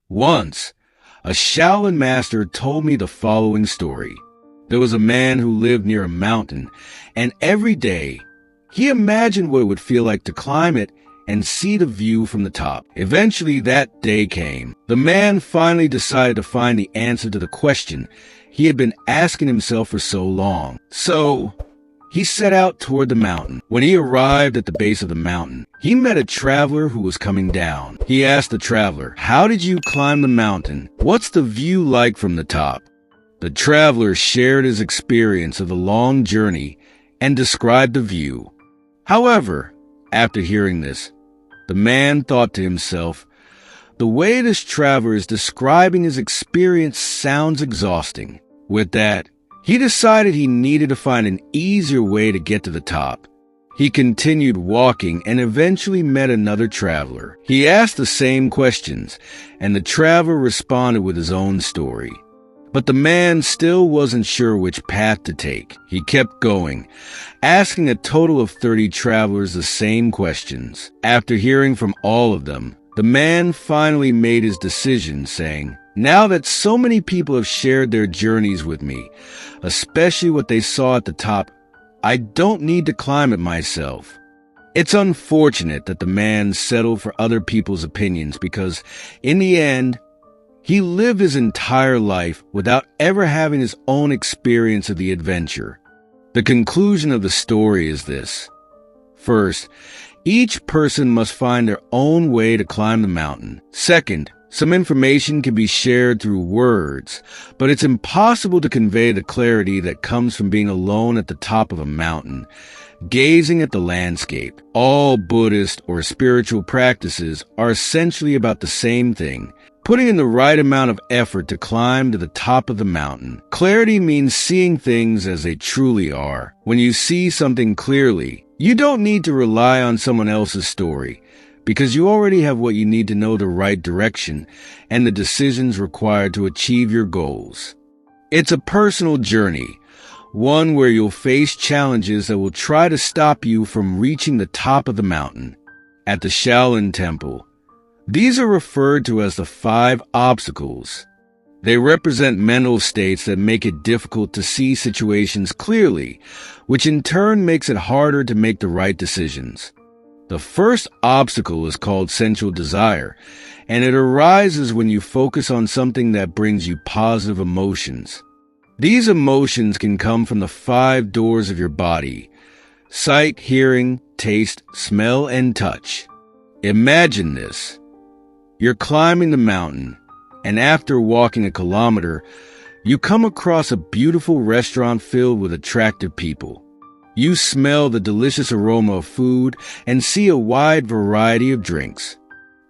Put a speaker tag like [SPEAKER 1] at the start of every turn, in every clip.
[SPEAKER 1] Once, a Shaolin master told me the following story. There was a man who lived near a mountain, and every day, he imagined what it would feel like to climb it and see the view from the top. Eventually, that day came. The man finally decided to find the answer to the question he had been asking himself for so long. So, he set out toward the mountain. When he arrived at the base of the mountain, he met a traveler who was coming down. He asked the traveler, "How did you climb the mountain? What's the view like from the top?" The traveler shared his experience of the long journey and described the view. However, after hearing this, the man thought to himself, "The way this traveler is describing his experience sounds exhausting." With that, he decided he needed to find an easier way to get to the top. He continued walking and eventually met another traveler. He asked the same questions, and the traveler responded with his own story. But the man still wasn't sure which path to take. He kept going, asking a total of 30 travelers the same questions. After hearing from all of them, the man finally made his decision, saying, "Now that so many people have shared their journeys with me, especially what they saw at the top, I don't need to climb it myself." It's unfortunate that the man settled for other people's opinions because, in the end, he lived his entire life without ever having his own experience of the adventure. The conclusion of the story is this. First, each person must find their own way to climb the mountain. Second, some information can be shared through words, but it's impossible to convey the clarity that comes from being alone at the top of a mountain, gazing at the landscape. All Buddhist or spiritual practices are essentially about the same thing, putting in the right amount of effort to climb to the top of the mountain. Clarity means seeing things as they truly are. When you see something clearly, you don't need to rely on someone else's story, because you already have what you need to know the right direction and the decisions required to achieve your goals. It's a personal journey, one where you'll face challenges that will try to stop you from reaching the top of the mountain. At the Shaolin Temple, these are referred to as the 5 obstacles. They represent mental states that make it difficult to see situations clearly, which in turn makes it harder to make the right decisions. The first obstacle is called sensual desire, and it arises when you focus on something that brings you positive emotions. These emotions can come from the 5 doors of your body: sight, hearing, taste, smell, and touch. Imagine this. You're climbing the mountain, and after walking a kilometer, you come across a beautiful restaurant filled with attractive people. You smell the delicious aroma of food and see a wide variety of drinks.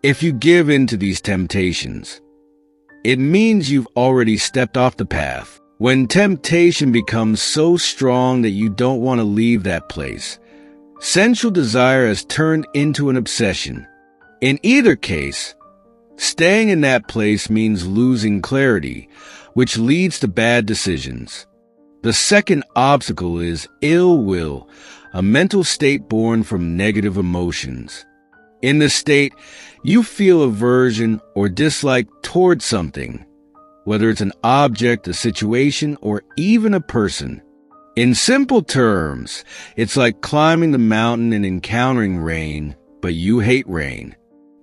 [SPEAKER 1] If you give in to these temptations, it means you've already stepped off the path. When temptation becomes so strong that you don't want to leave that place, sensual desire has turned into an obsession. In either case, staying in that place means losing clarity, which leads to bad decisions. The second obstacle is ill will, a mental state born from negative emotions. In this state, you feel aversion or dislike towards something, whether it's an object, a situation, or even a person. In simple terms, it's like climbing the mountain and encountering rain, but you hate rain.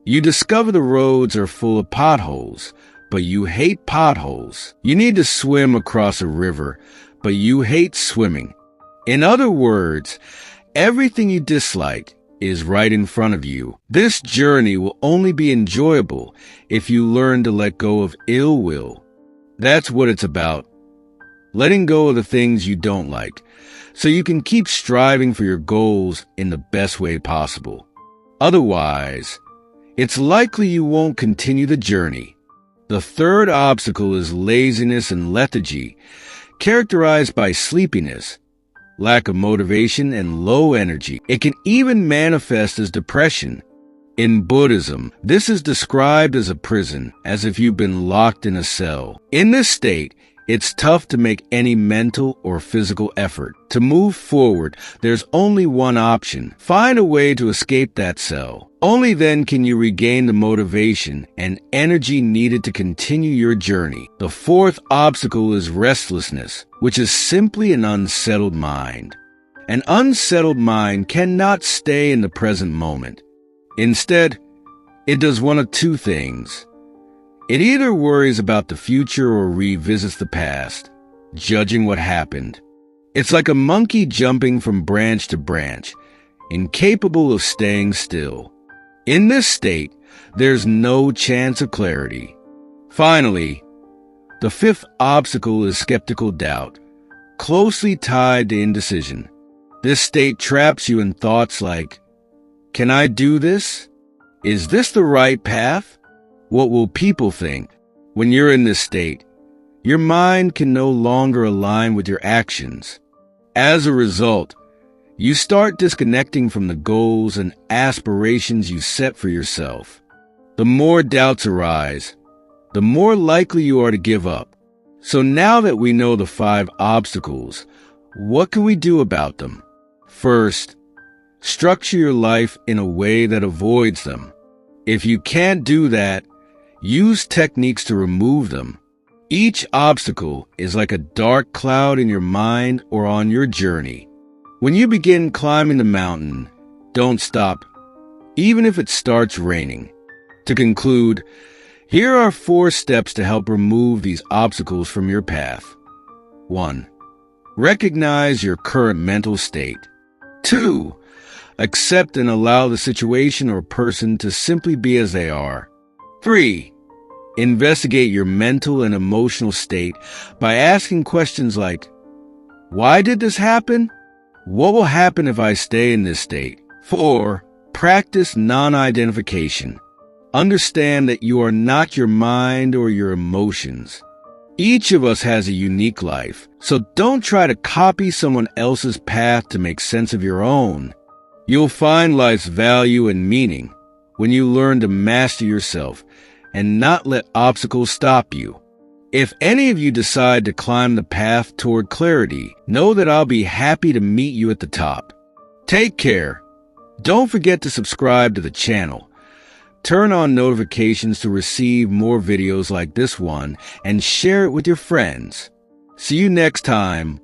[SPEAKER 1] You discover the roads are full of potholes, but you hate potholes. You need to swim across a river, but you hate swimming. In other words, everything you dislike is right in front of you. This journey will only be enjoyable if you learn to let go of ill will. That's what it's about. Letting go of the things you don't like, so you can keep striving for your goals in the best way possible. Otherwise, it's likely you won't continue the journey. The third obstacle is laziness and lethargy, characterized by sleepiness, lack of motivation, and low energy. It can even manifest as depression. In Buddhism, this is described as a prison, as if you've been locked in a cell. In this state, It's tough to make any mental or physical effort. To move forward, there's only one option. Find a way to escape that cell. Only then can you regain the motivation and energy needed to continue your journey. The fourth obstacle is restlessness, which is simply an unsettled mind. An unsettled mind cannot stay in the present moment. Instead, it does one of two things. It either worries about the future or revisits the past, judging what happened. It's like a monkey jumping from branch to branch, incapable of staying still. In this state, there's no chance of clarity. Finally, the fifth obstacle is skeptical doubt, closely tied to indecision. This state traps you in thoughts like, can I do this? Is this the right path? What will people think? When you're in this state, your mind can no longer align with your actions. As a result, you start disconnecting from the goals and aspirations you set for yourself. The more doubts arise, the more likely you are to give up. So now that we know the 5 obstacles, what can we do about them? First, structure your life in a way that avoids them. If you can't do that, use techniques to remove them. Each obstacle is like a dark cloud in your mind or on your journey. When you begin climbing the mountain, don't stop, even if it starts raining. To conclude, here are 4 steps to help remove these obstacles from your path. 1. Recognize your current mental state. 2. Accept and allow the situation or person to simply be as they are. 3. Investigate your mental and emotional state by asking questions like, why did this happen? What will happen if I stay in this state? 4. Practice non-identification. Understand that you are not your mind or your emotions. Each of us has a unique life, so don't try to copy someone else's path to make sense of your own. You'll find life's value and meaning when you learn to master yourself and not let obstacles stop you. If any of you decide to climb the path toward clarity, know that I'll be happy to meet you at the top. Take care. Don't forget to subscribe to the channel. Turn on notifications to receive more videos like this one and share it with your friends. See you next time